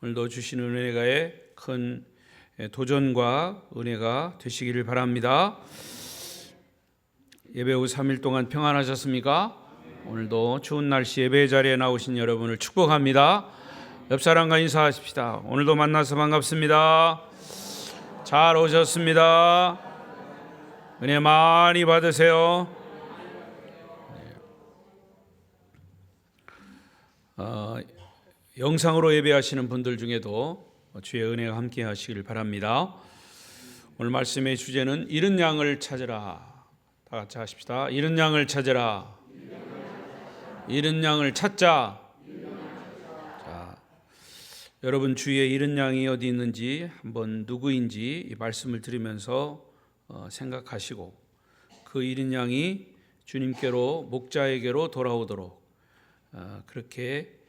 오늘도 주시는 은혜가의 큰 도전과 은혜가 되시기를 바랍니다. 예배 후 3일 동안 평안하셨습니까? 오늘도 추운 날씨 예배 자리에 나오신 여러분을 축복합니다. 옆 사람과 인사하십시다. 오늘도 만나서 반갑습니다. 잘 오셨습니다. 은혜 많이 받으세요. 영상으로 예배하시는 분들 중에도 주의 은혜가 함께 하시길 바랍니다. 오늘 말씀의 주제는 잃은 양을 찾으라. 다 같이 하십시다. 잃은 양을 찾으라. 잃은 양을 찾자. 자, 여러분 주위에 잃은 양이 어디 있는지 한번 누구인지 이 말씀을 들으면서 생각하시고 그 잃은 양이 주님께로 목자에게로 돌아오도록 그렇게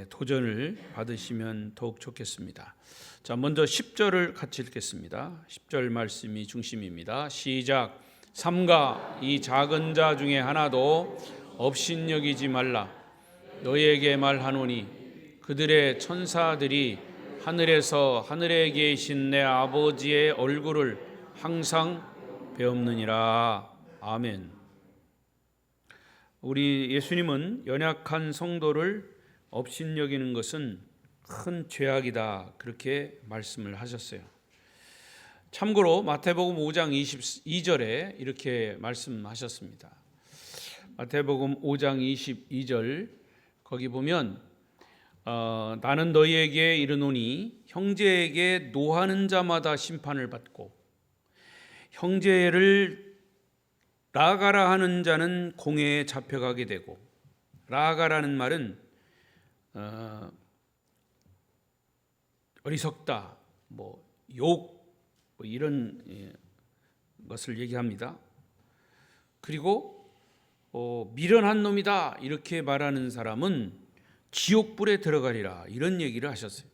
도전을 받으시면 더욱 좋겠습니다. 자, 먼저 10절을 같이 읽겠습니다. 10절 말씀이 중심입니다. 시작. 삼가 이 작은 자 중에 하나도 업신여기지 말라. 너희에게 말하노니 그들의 천사들이 하늘에서 하늘에 계신 내 아버지의 얼굴을 항상 배옵느니라. 아멘. 우리 예수님은 연약한 성도를 업신여기는 것은 큰 죄악이다, 그렇게 말씀을 하셨어요. 참고로 마태복음 5장 22절에 이렇게 말씀하셨습니다. 마태복음 5장 22절 거기 보면 나는 너희에게 이르노니 형제에게 노하는 자마다 심판을 받고 형제를 나아가라 하는 자는 공회에 잡혀가게 되고, 나아가라는 말은 어리석다, 욕 이런 것을 얘기합니다. 그리고 미련한 놈이다 이렇게 말하는 사람은 지옥불에 들어가리라 이런 얘기를 하셨어요.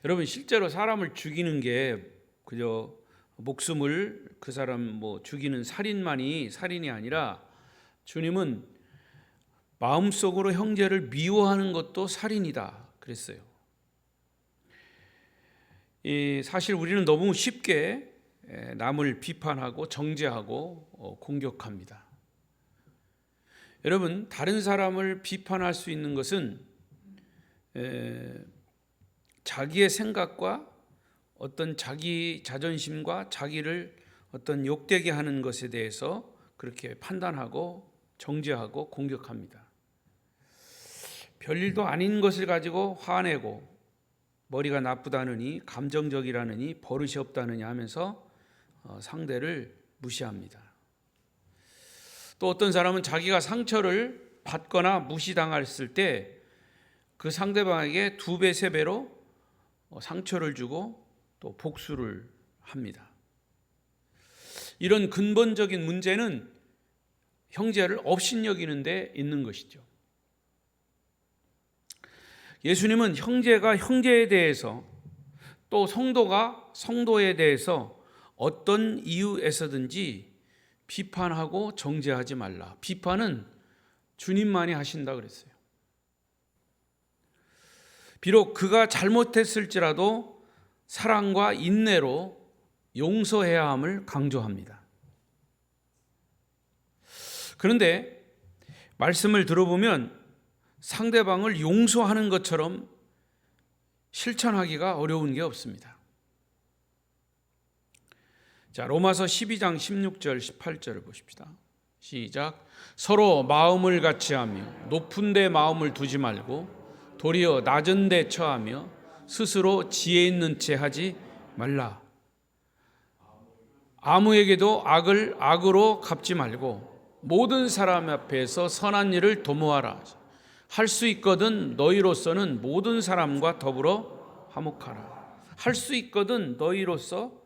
여러분 실제로 사람을 죽이는 게 그저 목숨을 그 사람 죽이는 살인만이 살인이 아니라 주님은 마음속으로 형제를 미워하는 것도 살인이다 그랬어요. 사실 우리는 너무 쉽게 남을 비판하고 정죄하고 공격합니다. 여러분 다른 사람을 비판할 수 있는 것은 자기의 생각과 어떤 자기 자존심과 자기를 어떤 욕되게 하는 것에 대해서 그렇게 판단하고 정죄하고 공격합니다. 별일도 아닌 것을 가지고 화내고 머리가 나쁘다느니 감정적이라느니 버릇이 없다느니 하면서 상대를 무시합니다. 또 어떤 사람은 자기가 상처를 받거나 무시당했을 때 그 상대방에게 2배, 3배로 상처를 주고 또 복수를 합니다. 이런 근본적인 문제는 형제를 업신여기는 데 있는 것이죠. 예수님은 형제가 형제에 대해서 또 성도가 성도에 대해서 어떤 이유에서든지 비판하고 정죄하지 말라. 비판은 주님만이 하신다 그랬어요. 비록 그가 잘못했을지라도 사랑과 인내로 용서해야 함을 강조합니다. 그런데 말씀을 들어보면 상대방을 용서하는 것처럼 실천하기가 어려운 게 없습니다. 자, 로마서 12장 16절 18절을 보십시다. 시작. 서로 마음을 같이하며 높은 데 마음을 두지 말고 도리어 낮은 데 처하며 스스로 지혜 있는 채 하지 말라. 아무에게도 악을 악으로 갚지 말고 모든 사람 앞에서 선한 일을 도모하라. 할 수 있거든 너희로서는 모든 사람과 더불어 화목하라. 할 수 있거든 너희로서는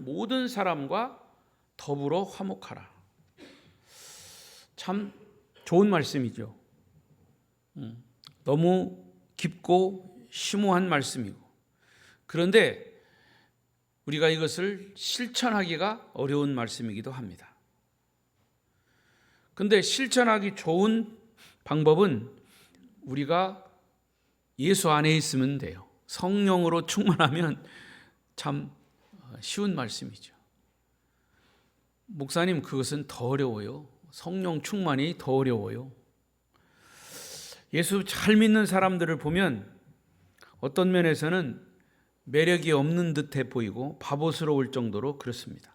모든 사람과 더불어 화목하라. 참 좋은 말씀이죠. 너무 깊고 심오한 말씀이고, 그런데 우리가 이것을 실천하기가 어려운 말씀이기도 합니다. 그런데 실천하기 좋은 방법은 우리가 예수 안에 있으면 돼요. 성령으로 충만하면 참 쉬운 말씀이죠. 목사님, 그것은 더 어려워요. 성령 충만이 더 어려워요. 예수 잘 믿는 사람들을 보면 어떤 면에서는 매력이 없는 듯해 보이고 바보스러울 정도로 그렇습니다.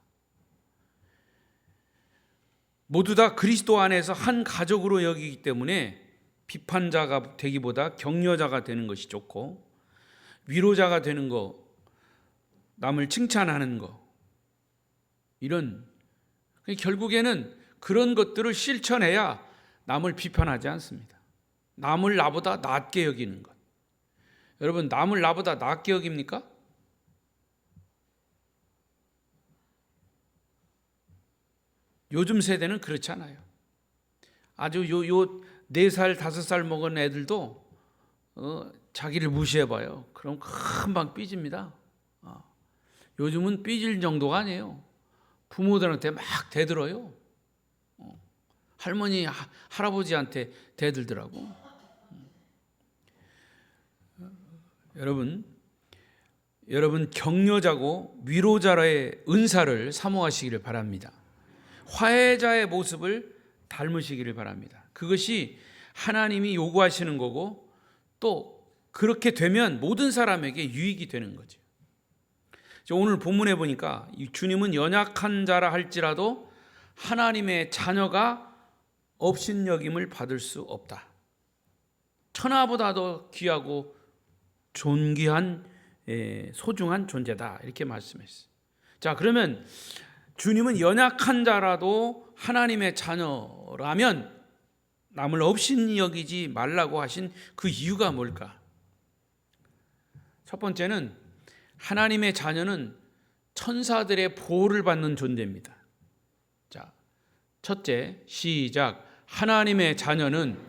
모두 다 그리스도 안에서 한 가족으로 여기기 때문에 비판자가 되기보다 격려자가 되는 것이 좋고, 위로자가 되는 거, 남을 칭찬하는 거, 이런, 결국에는 그런 것들을 실천해야 남을 비판하지 않습니다. 남을 나보다 낮게 여기는 것. 여러분, 남을 나보다 낮게 여깁니까? 요즘 세대는 그렇지 않아요. 아주 요 4살, 5살 먹은 애들도 자기를 무시해봐요. 그럼 금방 삐집니다. 요즘은 삐질 정도가 아니에요. 부모들한테 막 대들어요. 할머니, 할아버지한테 대들더라고. 여러분 격려자고 위로자의 은사를 사모하시기를 바랍니다. 화해자의 모습을 닮으시기를 바랍니다. 그것이 하나님이 요구하시는 거고, 또 그렇게 되면 모든 사람에게 유익이 되는 거죠. 오늘 본문에 보니까 주님은 연약한 자라 할지라도 하나님의 자녀가 업신여김을 받을 수 없다. 천하보다도 귀하고 존귀한 소중한 존재다, 이렇게 말씀했어요. 자, 그러면 주님은 연약한 자라도 하나님의 자녀라면 남을 업신 여기지 말라고 하신 그 이유가 뭘까? 첫 번째는 하나님의 자녀는 천사들의 보호를 받는 존재입니다. 자, 첫째, 시작. 하나님의 자녀는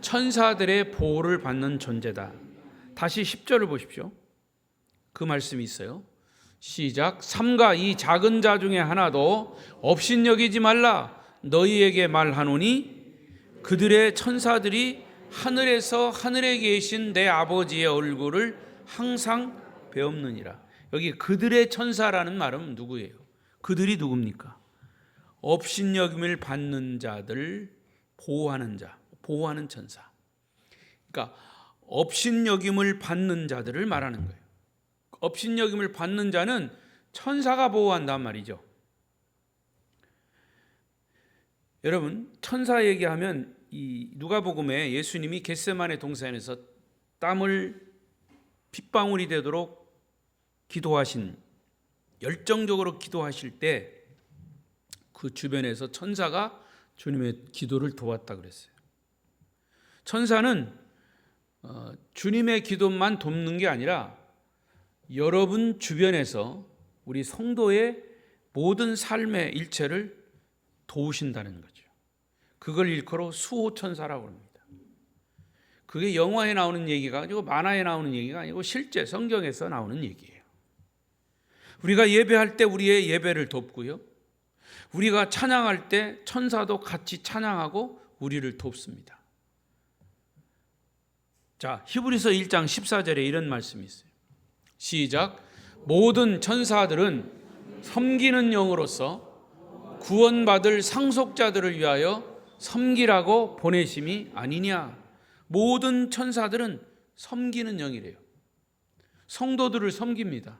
천사들의 보호를 받는 존재다. 다시 10절을 보십시오. 그 말씀이 있어요. 시작. 삼가 이 작은 자 중에 하나도 업신여기지 말라. 너희에게 말하노니 그들의 천사들이 하늘에서 하늘에 계신 내 아버지의 얼굴을 항상 배옵느니라. 여기 그들의 천사라는 말은 누구예요? 그들이 누굽니까? 업신여김을 받는 자들, 보호하는 자, 보호하는 천사. 그러니까 업신여김을 받는 자들을 말하는 거예요. 업신여김을 받는 자는 천사가 보호한단 말이죠. 여러분, 천사 얘기하면 이 누가복음에 예수님이 겟세마네 동산에서 땀을 핏방울이 되도록 기도하신, 열정적으로 기도하실 때 그 주변에서 천사가 주님의 기도를 도왔다 그랬어요. 천사는 주님의 기도만 돕는 게 아니라 여러분 주변에서 우리 성도의 모든 삶의 일체를 도우신다는 거죠. 그걸 일컬어 수호천사라고 합니다. 그게 영화에 나오는 얘기가 아니고 만화에 나오는 얘기가 아니고 실제 성경에서 나오는 얘기예요. 우리가 예배할 때 우리의 예배를 돕고요, 우리가 찬양할 때 천사도 같이 찬양하고 우리를 돕습니다. 자, 히브리서 1장 14절에 이런 말씀이 있어요. 시작. 모든 천사들은 섬기는 영으로서 구원받을 상속자들을 위하여 섬기라고 보내심이 아니냐. 모든 천사들은 섬기는 영이래요. 성도들을 섬깁니다.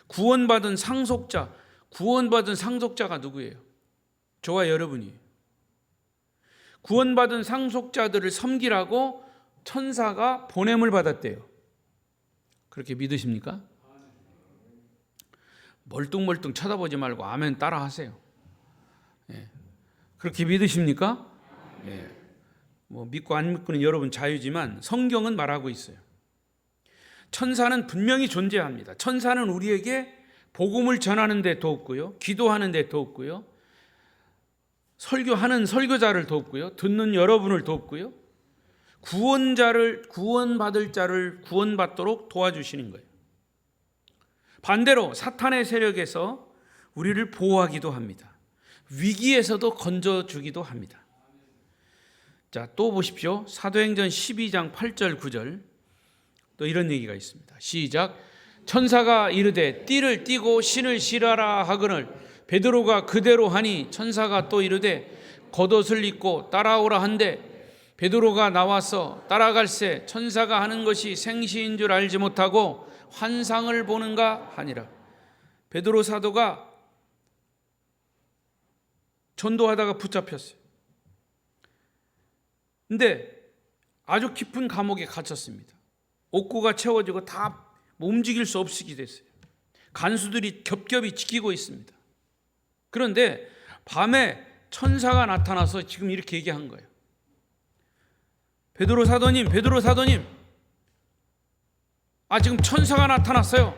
구원받은 상속자가 누구예요? 저와 여러분이에요. 구원받은 상속자들을 섬기라고 천사가 보냄을 받았대요. 그렇게 믿으십니까? 멀뚱멀뚱 쳐다보지 말고 아멘 따라 하세요. 예. 그렇게 믿으십니까? 예. 뭐 믿고 안 믿고는 여러분 자유지만 성경은 말하고 있어요. 천사는 분명히 존재합니다. 천사는 우리에게 복음을 전하는 데 돕고요, 기도하는 데 돕고요, 설교하는 설교자를 돕고요, 듣는 여러분을 돕고요, 구원받을 자를 구원받도록 도와주시는 거예요. 반대로 사탄의 세력에서 우리를 보호하기도 합니다. 위기에서도 건져주기도 합니다. 자, 또 보십시오. 사도행전 12장 8절 9절. 또 이런 얘기가 있습니다. 시작. 천사가 이르되 띠를 띠고 신을 실으라 하거늘 베드로가 그대로 하니 천사가 또 이르되 겉옷을 입고 따라오라 한데 베드로가 나와서 따라갈새 천사가 하는 것이 생시인 줄 알지 못하고 환상을 보는가 하니라. 베드로 사도가 전도하다가 붙잡혔어요. 근데 아주 깊은 감옥에 갇혔습니다. 옥고가 채워지고 다 움직일 수 없게 됐어요. 간수들이 겹겹이 지키고 있습니다. 그런데 밤에 천사가 나타나서 지금 이렇게 얘기한 거예요. 베드로 사도님, 지금 천사가 나타났어요.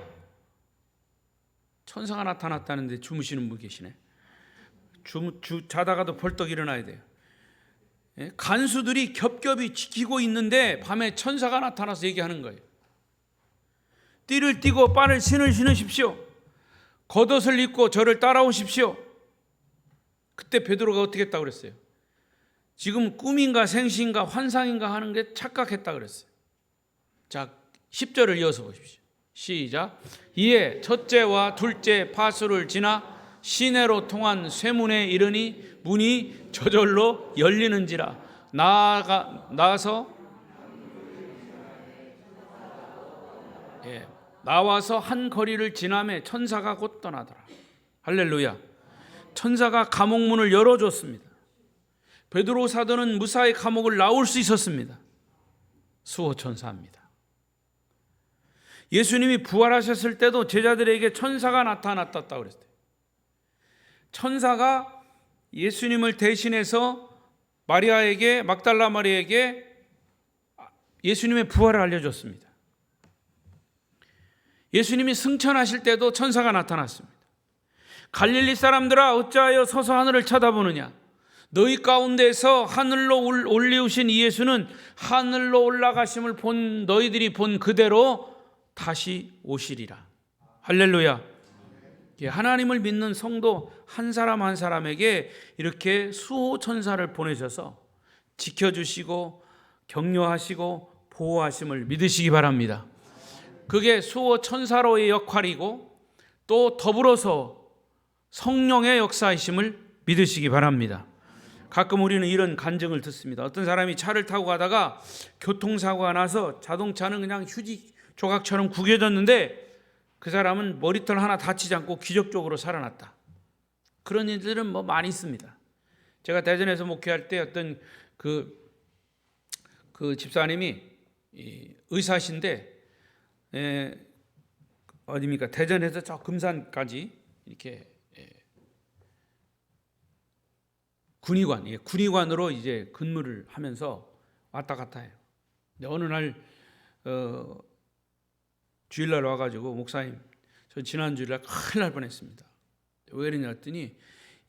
천사가 나타났다는데 주무시는 분 계시네. 자다가도 벌떡 일어나야 돼요. 간수들이 겹겹이 지키고 있는데 밤에 천사가 나타나서 얘기하는 거예요. 띠를 띠고 빤을 신을 신으십시오. 겉옷을 입고 저를 따라오십시오. 그때 베드로가 어떻게 했다고 그랬어요? 지금 꿈인가 생시인가 환상인가 하는 게 착각했다 그랬어요. 자, 10절을 이어서 보십시오. 시작. 이에 첫째와 둘째 파수를 지나 시내로 통한 쇠문에 이르니 문이 저절로 열리는지라. 나와서 한 거리를 지나매 천사가 곧 떠나더라. 할렐루야. 천사가 감옥문을 열어줬습니다. 베드로 사도는 무사히 감옥을 나올 수 있었습니다. 수호천사입니다. 예수님이 부활하셨을 때도 제자들에게 천사가 나타났다고 그랬어요. 천사가 예수님을 대신해서 마리아에게, 막달라 마리아에게 예수님의 부활을 알려줬습니다. 예수님이 승천하실 때도 천사가 나타났습니다. 갈릴리 사람들아 어찌하여 서서 하늘을 쳐다보느냐. 너희 가운데서 하늘로 올리우신 이 예수는 하늘로 올라가심을 본 너희들이 본 그대로 다시 오시리라. 할렐루야. 하나님을 믿는 성도 한 사람 한 사람에게 이렇게 수호 천사를 보내셔서 지켜주시고 격려하시고 보호하심을 믿으시기 바랍니다. 그게 수호 천사로의 역할이고 또 더불어서 성령의 역사이심을 믿으시기 바랍니다. 가끔 우리는 이런 간증을 듣습니다. 어떤 사람이 차를 타고 가다가 교통사고가 나서 자동차는 그냥 휴지 조각처럼 구겨졌는데 그 사람은 머리털 하나 다치지 않고 기적적으로 살아났다. 그런 일들은 많이 있습니다. 제가 대전에서 목회할 때 어떤 그 집사님이 의사신데 어디입니까? 대전에서 저 금산까지 이렇게 군의관으로 이제 근무를 하면서 왔다 갔다 해요. 근데 어느 날 주일날 와가지고 목사님, 저 지난 주일날 큰일 날 뻔했습니다. 왜 그러냐 했더니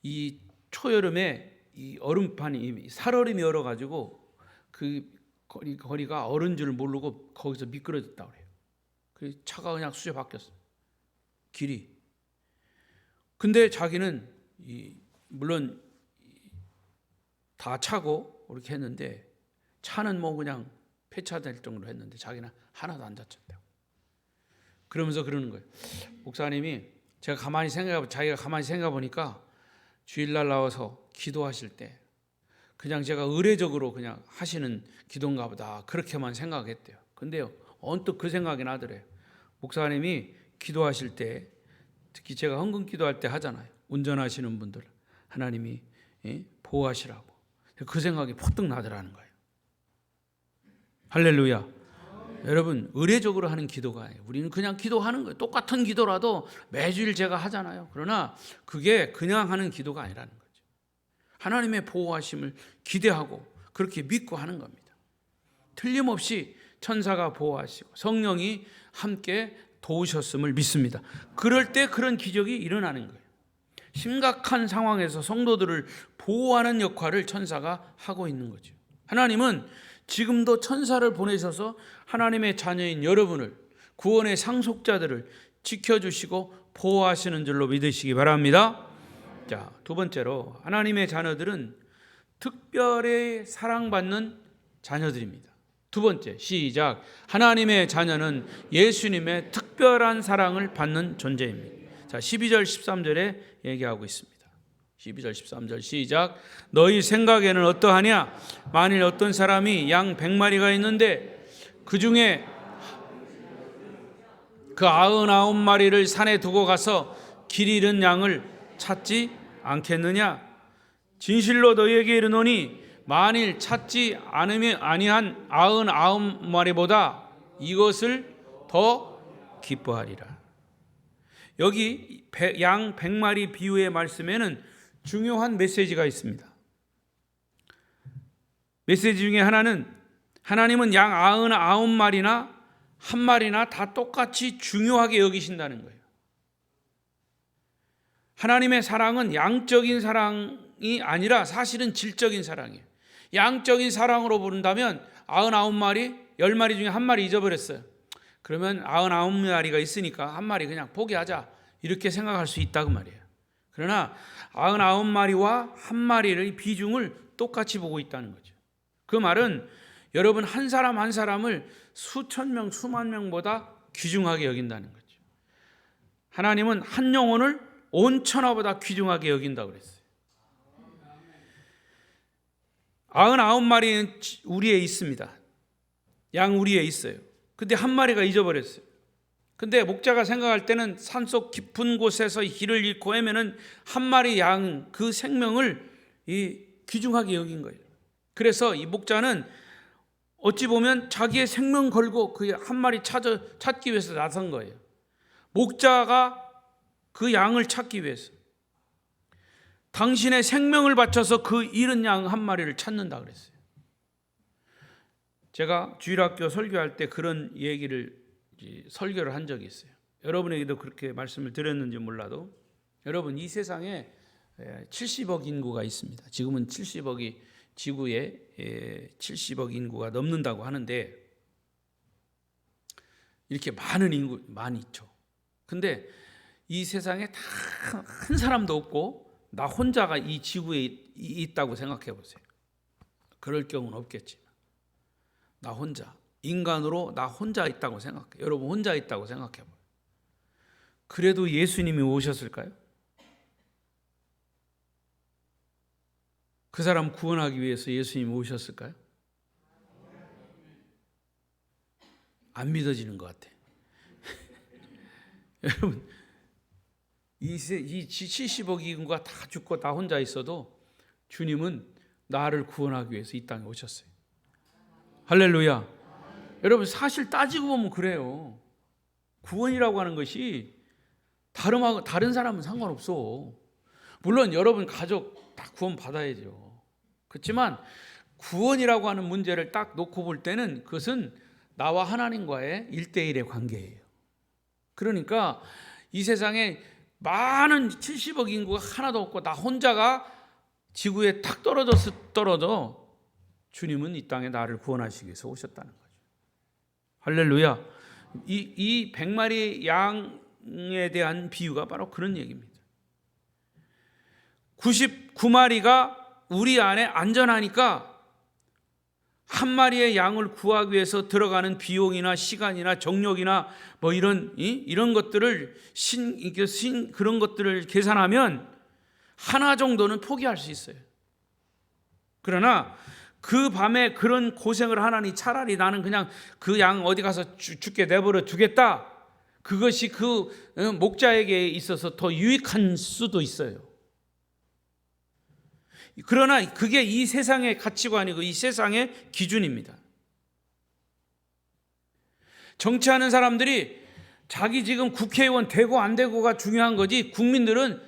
이 초여름에 이 얼음판이 살얼음이 얼어가지고 그 거리가 얼은 줄 모르고 거기서 미끄러졌다고 그래요. 그 차가 그냥 수제 바뀌었어요. 길이. 근데 자기는 물론 다 차고 이렇게 했는데 차는 그냥 폐차될 정도로 했는데 자기는 하나도 안 다쳤대요. 그러면서 그러는 거예요. 목사님이 자기가 가만히 생각해 보니까 주일날 나와서 기도하실 때 그냥 제가 의례적으로 그냥 하시는 기도인가 보다 그렇게만 생각했대요. 근데요, 언뜻 그 생각이 나더래요. 목사님이 기도하실 때 특히 제가 헌금 기도할 때 하잖아요. 운전하시는 분들 하나님이 보호하시라고. 그 생각이 퍼뜩 나더라는 거예요. 할렐루야. 여러분, 의례적으로 하는 기도가 아니에요. 우리는 그냥 기도하는 거예요. 똑같은 기도라도 매주일 제가 하잖아요. 그러나 그게 그냥 하는 기도가 아니라는 거죠. 하나님의 보호하심을 기대하고 그렇게 믿고 하는 겁니다. 틀림없이 천사가 보호하시고 성령이 함께 도우셨음을 믿습니다. 그럴 때 그런 기적이 일어나는 거예요. 심각한 상황에서 성도들을 보호하는 역할을 천사가 하고 있는 거죠. 하나님은 지금도 천사를 보내셔서 하나님의 자녀인 여러분을, 구원의 상속자들을 지켜주시고 보호하시는 줄로 믿으시기 바랍니다. 자, 두 번째로 하나님의 자녀들은 특별히 사랑받는 자녀들입니다. 두 번째, 시작. 하나님의 자녀는 예수님의 특별한 사랑을 받는 존재입니다. 자, 12절 13절에 얘기하고 있습니다. 12절 13절 시작. 너희 생각에는 어떠하냐? 만일 어떤 사람이 양 100마리가 있는데 그 중에 그 99마리를 산에 두고 가서 길 잃은 양을 찾지 않겠느냐? 진실로 너희에게 이르노니 만일 찾지 아니한 99마리보다 이것을 더 기뻐하리라. 여기 양 100마리 비유의 말씀에는 중요한 메시지가 있습니다. 메시지 중에 하나는 하나님은 양 99마리나 한 마리나 다 똑같이 중요하게 여기신다는 거예요. 하나님의 사랑은 양적인 사랑이 아니라 사실은 질적인 사랑이에요. 양적인 사랑으로 부른다면 99마리, 10마리 중에 한 마리 잊어버렸어요. 그러면 99마리가 있으니까 한 마리 그냥 포기하자 이렇게 생각할 수 있다고 말이에요. 그러나 99마리와 한 마리의 비중을 똑같이 보고 있다는 거죠. 그 말은 여러분 한 사람 한 사람을 수천 명, 수만 명보다 귀중하게 여긴다는 거죠. 하나님은 한 영혼을 온 천하보다 귀중하게 여긴다고 그랬어요. 99마리는 우리에 있습니다. 양 우리에 있어요. 근데 한 마리가 잊어버렸어요. 근데 목자가 생각할 때는 산속 깊은 곳에서 길을 잃고 헤매는 한 마리 양 그 생명을 귀중하게 여긴 거예요. 그래서 이 목자는 어찌 보면 자기의 생명 걸고 그 한 마리 찾기 위해서 나선 거예요. 목자가 그 양을 찾기 위해서 당신의 생명을 바쳐서 그 잃은 양 한 마리를 찾는다 그랬어요. 제가 주일학교 설교할 때 그런 얘기를 설교를 한 적이 있어요. 여러분에게도 그렇게 말씀을 드렸는지 몰라도 여러분 이 세상에 70억 인구가 있습니다. 지금은 70억이 지구에 70억 인구가 넘는다고 하는데 이렇게 많은 인구 많이 있죠. 근데 이 세상에 다 한 사람도 없고 나 혼자가 이 지구에 있다고 생각해 보세요. 그럴 경우는 없겠지만 나 혼자 인간으로 나 혼자 있다고 생각해. 여러분 혼자 있다고 생각해 봐요. 그래도 예수님이 오셨을까요? 그 사람 구원하기 위해서 예수님이 오셨을까요? 안 믿어지는 것 같아. 여러분 이 70억 인구가 다 죽고 나 혼자 있어도 주님은 나를 구원하기 위해서 이 땅에 오셨어요. 할렐루야. 여러분 사실 따지고 보면 그래요. 구원이라고 하는 것이 다른 사람은 상관없어. 물론 여러분 가족 다 구원 받아야죠. 그렇지만 구원이라고 하는 문제를 딱 놓고 볼 때는 그것은 나와 하나님과의 1대1의 관계예요. 그러니까 이 세상에 많은 70억 인구가 하나도 없고 나 혼자가 지구에 탁 떨어져 주님은 이 땅에 나를 구원하시기 위해서 오셨다는 거죠. 할렐루야. 이 100마리 양에 대한 비유가 바로 그런 얘기입니다. 99마리가 우리 안에 안전하니까 한 마리의 양을 구하기 위해서 들어가는 비용이나 시간이나 정력이나 뭐 이런 것들을 그런 것들을 계산하면 하나 정도는 포기할 수 있어요. 그러나 그 밤에 그런 고생을 하나니 차라리 나는 그냥 그 양 어디 가서 죽게 내버려 두겠다. 그것이 그 목자에게 있어서 더 유익한 수도 있어요. 그러나 그게 이 세상의 가치관이고 이 세상의 기준입니다. 정치하는 사람들이 자기 지금 국회의원 되고 안 되고가 중요한 거지 국민들은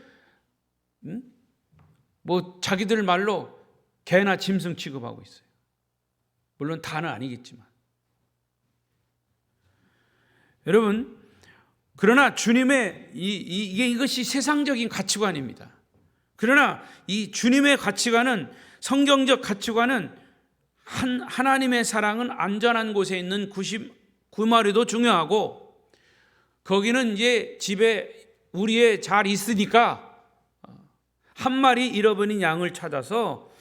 뭐 자기들 말로 개나 짐승 취급하고 있어요. 물론 다는 아니겠지만. 여러분 그러나 주님의 이것이 세상적인 가치관입니다. 그러나 이 주님의 가치관은 성경적 가치관은 하나님의 사랑은 안전한 곳에 있는 99마리도 중요하고 거기는 이제 집에 우리에 잘 있으니까 한 마리 잃어버린 양을 찾아서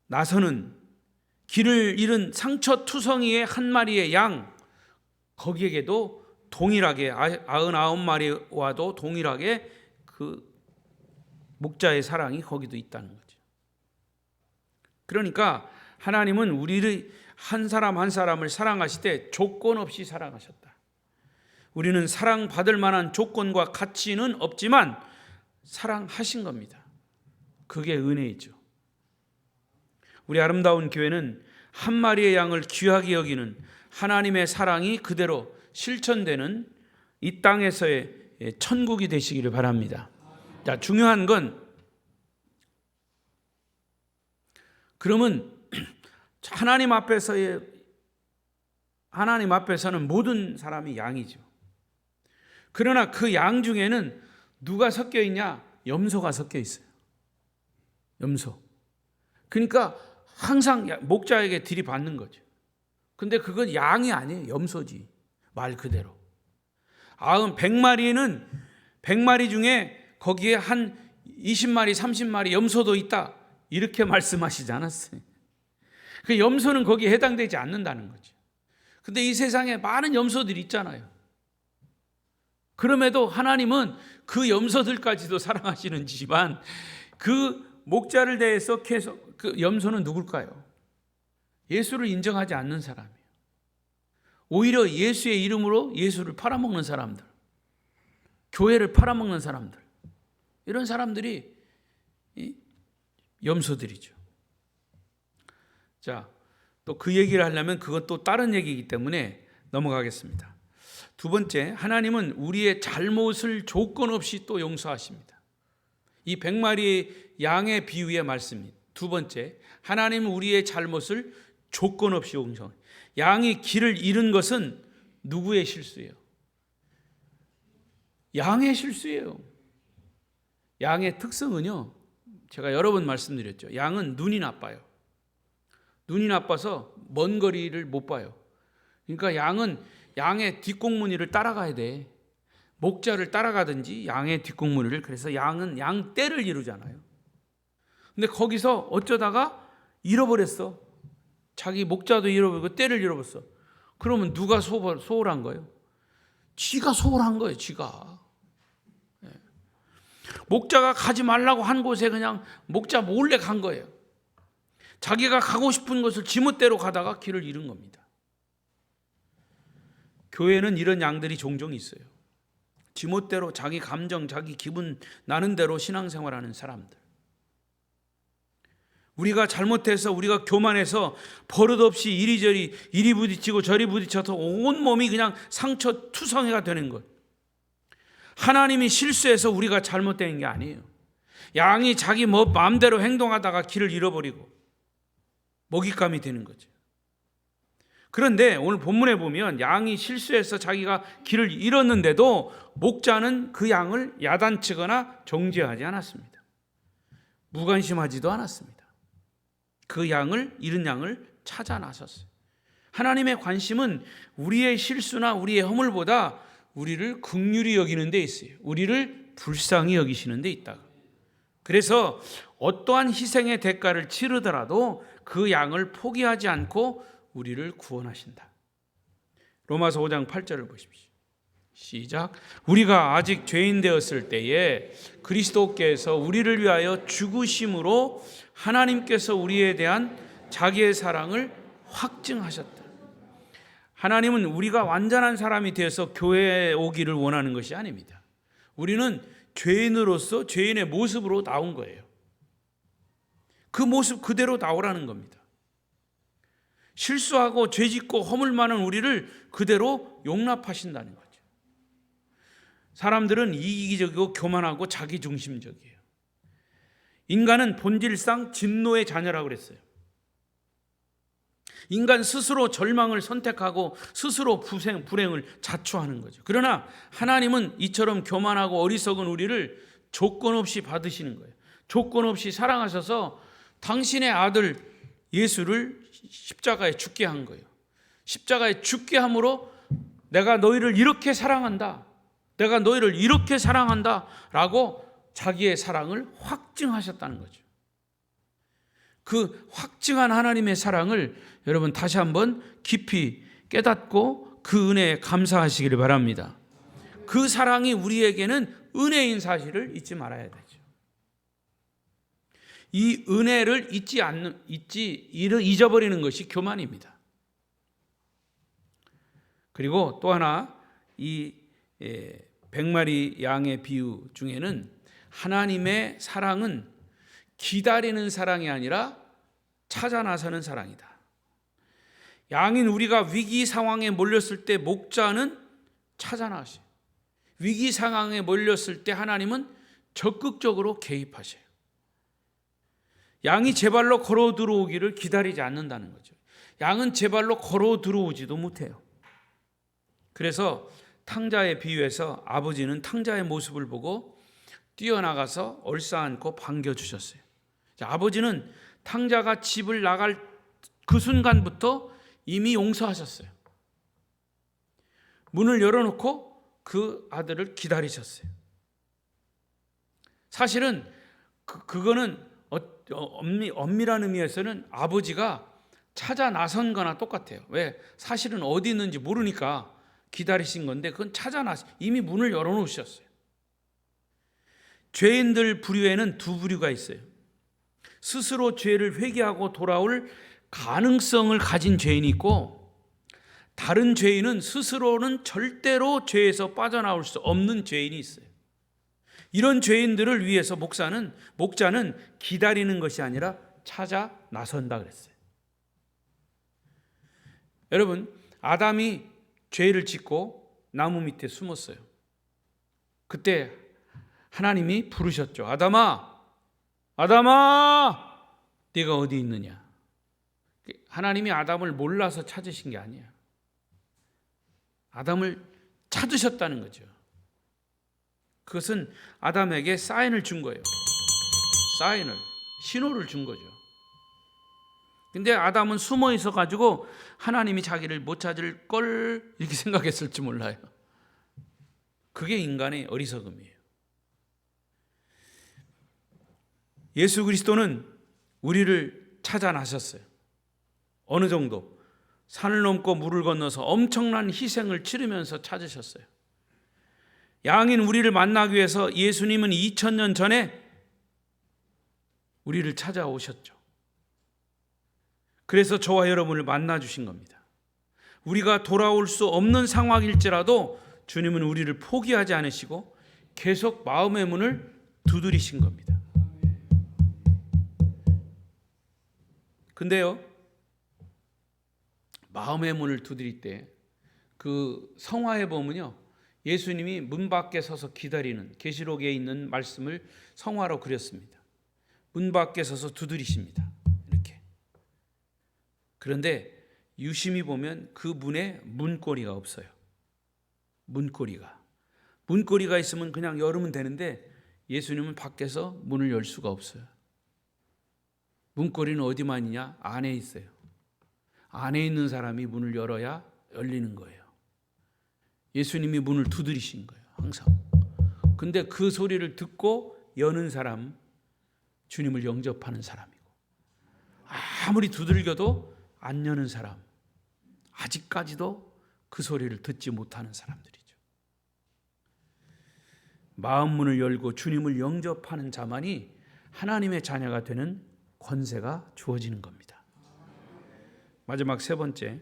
나서는 길을 잃은 상처투성이의 한 마리의 양, 거기에게도 동일하게 99마리와도 동일하게 그 목자의 사랑이 거기도 있다는 거죠. 그러니까 하나님은 우리를 한 사람 한 사람을 사랑하시되 조건 없이 사랑하셨다. 우리는 사랑받을 만한 조건과 가치는 없지만 사랑하신 겁니다. 그게 은혜이죠. 우리 아름다운 교회는 한 마리의 양을 귀하게 여기는 하나님의 사랑이 그대로 실천되는 이 땅에서의 천국이 되시기를 바랍니다. 자, 중요한 건 그러면 하나님 앞에서는 모든 사람이 양이죠. 그러나 그 양 중에는 누가 섞여 있냐? 염소가 섞여 있어요. 염소. 그러니까 항상 목자에게 들이받는 거죠. 근데 그건 양이 아니에요. 염소지. 말 그대로. 100마리는 100마리 중에 거기에 한 20마리, 30마리 염소도 있다. 이렇게 말씀하시지 않았어요. 그 염소는 거기에 해당되지 않는다는 거죠. 근데 이 세상에 많은 염소들이 있잖아요. 그럼에도 하나님은 그 염소들까지도 사랑하시는지만 그 목자를 대해서 계속 그 염소는 누굴까요? 예수를 인정하지 않는 사람이에요. 오히려 예수의 이름으로 예수를 팔아먹는 사람들, 교회를 팔아먹는 사람들, 이런 사람들이 염소들이죠. 자, 또 그 얘기를 하려면 그건 또 다른 얘기이기 때문에 넘어가겠습니다. 두 번째, 하나님은 우리의 잘못을 조건 없이 또 용서하십니다. 이 100마리 양의 비유의 말씀입니다. 두 번째, 하나님은 우리의 잘못을 조건 없이 용서합니다. 양이 길을 잃은 것은 누구의 실수예요? 양의 실수예요. 양의 특성은요, 제가 여러 번 말씀드렸죠. 양은 눈이 나빠요. 눈이 나빠서 먼 거리를 못 봐요. 그러니까 양은 양의 뒷공무니를 따라가야 돼. 목자를 따라가든지 양의 뒷공무니를. 그래서 양은 양 떼를 이루잖아요. 근데 거기서 어쩌다가 잃어버렸어. 자기 목자도 잃어버리고 떼를 잃어버렸어. 그러면 누가 소홀한 거예요? 쥐가 소홀한 거예요. 쥐가. 목자가 가지 말라고 한 곳에 그냥 목자 몰래 간 거예요. 자기가 가고 싶은 곳을 지멋대로 가다가 길을 잃은 겁니다. 교회는 이런 양들이 종종 있어요. 지멋대로 자기 감정, 자기 기분 나는 대로 신앙생활하는 사람들. 우리가 잘못해서, 우리가 교만해서 버릇없이 이리저리 이리 부딪히고 저리 부딪혀서 온몸이 그냥 상처투성이가 되는 것. 하나님이 실수해서 우리가 잘못된 게 아니에요. 양이 자기 마음대로 행동하다가 길을 잃어버리고 먹잇감이 되는 거죠. 그런데 오늘 본문에 보면 양이 실수해서 자기가 길을 잃었는데도 목자는 그 양을 야단치거나 정죄하지 않았습니다. 무관심하지도 않았습니다. 그 잃은 양을 찾아 나섰어요. 하나님의 관심은 우리의 실수나 우리의 허물보다 우리를 긍휼히 여기는 데 있어요. 우리를 불쌍히 여기시는 데 있다. 그래서 어떠한 희생의 대가를 치르더라도 그 양을 포기하지 않고 우리를 구원하신다. 로마서 5장 8절을 보십시오. 시작. 우리가 아직 죄인 되었을 때에 그리스도께서 우리를 위하여 죽으심으로 하나님께서 우리에 대한 자기의 사랑을 확증하셨다. 하나님은 우리가 완전한 사람이 되어서 교회에 오기를 원하는 것이 아닙니다. 우리는 죄인으로서 죄인의 모습으로 나온 거예요. 그 모습 그대로 나오라는 겁니다. 실수하고 죄짓고 허물 많은 우리를 그대로 용납하신다는 거죠. 사람들은 이기적이고 교만하고 자기중심적이에요. 인간은 본질상 진노의 자녀라고 그랬어요. 인간 스스로 절망을 선택하고 스스로 불행을 자초하는 거죠. 그러나 하나님은 이처럼 교만하고 어리석은 우리를 조건 없이 받으시는 거예요. 조건 없이 사랑하셔서 당신의 아들 예수를 십자가에 죽게 한 거예요. 십자가에 죽게 함으로 내가 너희를 이렇게 사랑한다. 내가 너희를 이렇게 사랑한다 라고 자기의 사랑을 확증하셨다는 거죠. 그 확증한 하나님의 사랑을 여러분 다시 한번 깊이 깨닫고 그 은혜에 감사하시기를 바랍니다. 그 사랑이 우리에게는 은혜인 사실을 잊지 말아야 되죠. 이 은혜를 잊어버리는 것이 교만입니다. 그리고 또 하나 이 100마리 양의 비유 중에는 하나님의 사랑은 기다리는 사랑이 아니라 찾아 나서는 사랑이다. 양인 우리가 위기 상황에 몰렸을 때 목자는 찾아 나서요. 위기 상황에 몰렸을 때 하나님은 적극적으로 개입하셔요. 양이 제 발로 걸어 들어오기를 기다리지 않는다는 거죠. 양은 제 발로 걸어 들어오지도 못해요. 그래서 탕자의 비유에서 아버지는 탕자의 모습을 보고 뛰어나가서 얼싸안고 반겨주셨어요. 아버지는 탕자가 집을 나갈 그 순간부터 이미 용서하셨어요. 문을 열어놓고 그 아들을 기다리셨어요. 사실은 그거는 엄밀한 의미에서는 아버지가 찾아 나선 거나 똑같아요. 왜? 사실은 어디 있는지 모르니까 기다리신 건데 그건 이미 문을 열어놓으셨어요. 죄인들 부류에는 두 부류가 있어요. 스스로 죄를 회개하고 돌아올 가능성을 가진 죄인이 있고, 다른 죄인은 스스로는 절대로 죄에서 빠져나올 수 없는 죄인이 있어요. 이런 죄인들을 위해서 목자는 기다리는 것이 아니라 찾아 나선다 그랬어요. 여러분, 아담이 죄를 짓고 나무 밑에 숨었어요. 그때 하나님이 부르셨죠. 아담아, 네가 어디 있느냐? 하나님이 아담을 몰라서 찾으신 게 아니야. 아담을 찾으셨다는 거죠. 그것은 아담에게 사인을 준 거예요. 신호를 준 거죠. 근데 아담은 숨어 있어 가지고 하나님이 자기를 못 찾을 걸 이렇게 생각했을지 몰라요. 그게 인간의 어리석음이에요. 예수 그리스도는 우리를 찾아 나셨어요. 어느 정도 산을 넘고 물을 건너서 엄청난 희생을 치르면서 찾으셨어요. 양인 우리를 만나기 위해서 예수님은 2000년 전에 우리를 찾아오셨죠. 그래서 저와 여러분을 만나 주신 겁니다. 우리가 돌아올 수 없는 상황일지라도 주님은 우리를 포기하지 않으시고 계속 마음의 문을 두드리신 겁니다. 근데요, 마음의 문을 두드릴 때 그 성화에 보면요, 예수님이 문 밖에 서서 기다리는, 계시록에 있는 말씀을 성화로 그렸습니다. 문 밖에 서서 두드리십니다. 이렇게. 그런데 유심히 보면 그 문에 문고리가 없어요. 문고리가 있으면 그냥 열으면 되는데 예수님은 밖에서 문을 열 수가 없어요. 문고리는 어디만 있냐? 안에 있어요. 안에 있는 사람이 문을 열어야 열리는 거예요. 예수님이 문을 두드리신 거예요, 항상. 근데 그 소리를 듣고 여는 사람, 주님을 영접하는 사람이고, 아무리 두들겨도 안 여는 사람, 아직까지도 그 소리를 듣지 못하는 사람들이죠. 마음 문을 열고 주님을 영접하는 자만이 하나님의 자녀가 되는 권세가 주어지는 겁니다. 마지막 세 번째,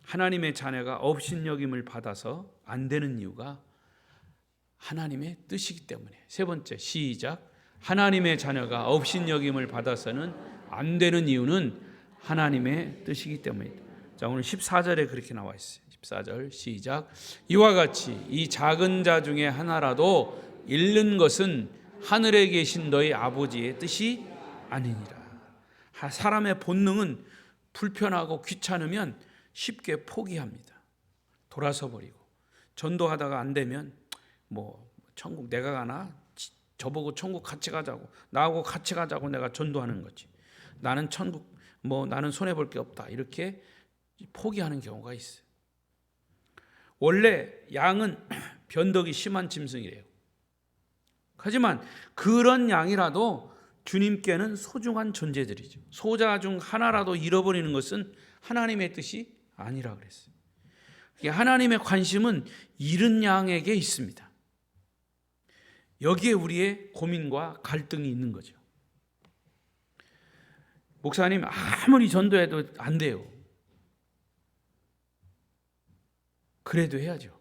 하나님의 자녀가 업신여김을 받아서 안 되는 이유가 하나님의 뜻이기 때문에. 세 번째, 시작. 하나님의 자녀가 업신여김을 받아서는 안 되는 이유는 하나님의 뜻이기 때문이다. 자, 오늘 14절에 그렇게 나와 있어요. 14절 시작. 이와 같이 이 작은 자 중에 하나라도 잃는 것은 하늘에 계신 너희 아버지의 뜻이 아니니라. 사람의 본능은 불편하고 귀찮으면 쉽게 포기합니다. 돌아서 버리고, 전도하다가 안 되면 천국 내가 가나? 저보고 천국 같이 가자고, 나하고 같이 가자고 내가 전도하는 거지. 나는 천국 나는 손해 볼 게 없다, 이렇게 포기하는 경우가 있어요. 원래 양은 변덕이 심한 짐승이래요. 하지만 그런 양이라도 주님께는 소중한 존재들이죠. 소자 중 하나라도 잃어버리는 것은 하나님의 뜻이 아니라 그랬어요. 하나님의 관심은 잃은 양에게 있습니다. 여기에 우리의 고민과 갈등이 있는 거죠. 목사님 아무리 전도해도 안 돼요. 그래도 해야죠.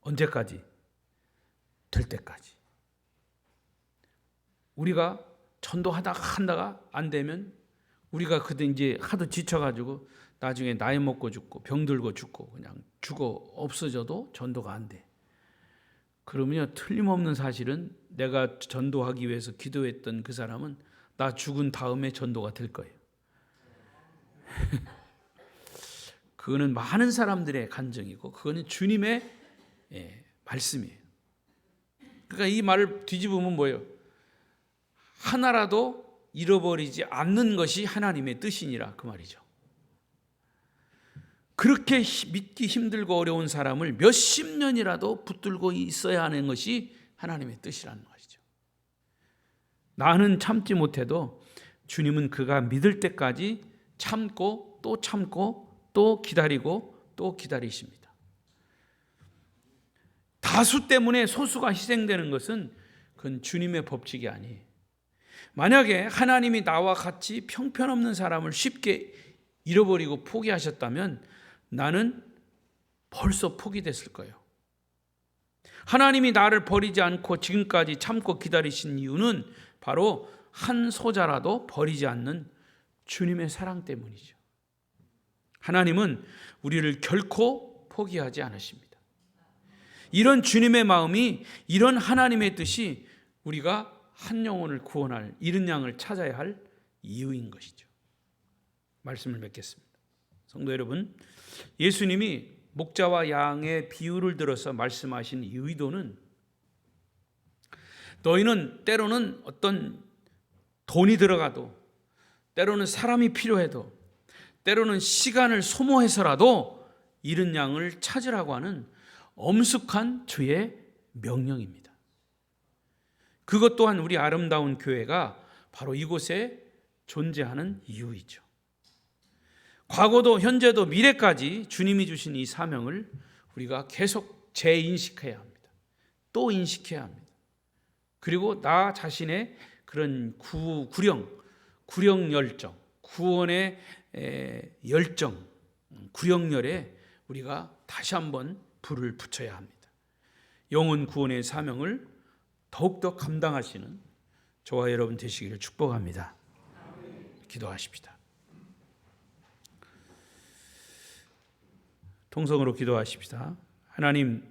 언제까지? 될 때까지. 우리가 전도하다가 한다가 안 되면 우리가 그때 이제 하도 지쳐가지고 나중에 나이 먹고 죽고 병들고 죽고 그냥 죽어 없어져도 전도가 안 돼. 그러면요, 틀림없는 사실은 내가 전도하기 위해서 기도했던 그 사람은 나 죽은 다음에 전도가 될 거예요. 그거는 많은 사람들의 간증이고 그거는 주님의 말씀이에요. 그러니까 이 말을 뒤집으면 뭐예요? 하나라도 잃어버리지 않는 것이 하나님의 뜻이니라 그 말이죠. 그렇게 믿기 힘들고 어려운 사람을 몇십 년이라도 붙들고 있어야 하는 것이 하나님의 뜻이라는 것이죠. 나는 참지 못해도 주님은 그가 믿을 때까지 참고 또 기다리고 또 기다리십니다. 다수 때문에 소수가 희생되는 것은 그건 주님의 법칙이 아니에요. 만약에 하나님이 나와 같이 형편없는 사람을 쉽게 잃어버리고 포기하셨다면 나는 벌써 포기됐을 거예요. 하나님이 나를 버리지 않고 지금까지 참고 기다리신 이유는 바로 한 소자라도 버리지 않는 주님의 사랑 때문이죠. 하나님은 우리를 결코 포기하지 않으십니다. 이런 주님의 마음이, 이런 하나님의 뜻이 우리가 한 영혼을 구원할, 잃은 양을 찾아야 할 이유인 것이죠. 말씀을 맺겠습니다. 성도 여러분, 예수님이 목자와 양의 비유를 들어서 말씀하신 이 의도는 너희는 때로는 어떤 돈이 들어가도, 때로는 사람이 필요해도, 때로는 시간을 소모해서라도 잃은 양을 찾으라고 하는 엄숙한 주의 명령입니다. 그것 또한 우리 아름다운 교회가 바로 이곳에 존재하는 이유이죠. 과거도 현재도 미래까지 주님이 주신 이 사명을 우리가 계속 재인식해야 합니다. 또 인식해야 합니다. 그리고 나 자신의 그런 구령 열정, 구원의 열정, 구령열에 우리가 다시 한번 불을 붙여야 합니다. 영혼 구원의 사명을 더욱더 감당하시는 저와 여러분 되시기를 축복합니다. 기도하십시다. 통성으로 기도하십시다. 하나님,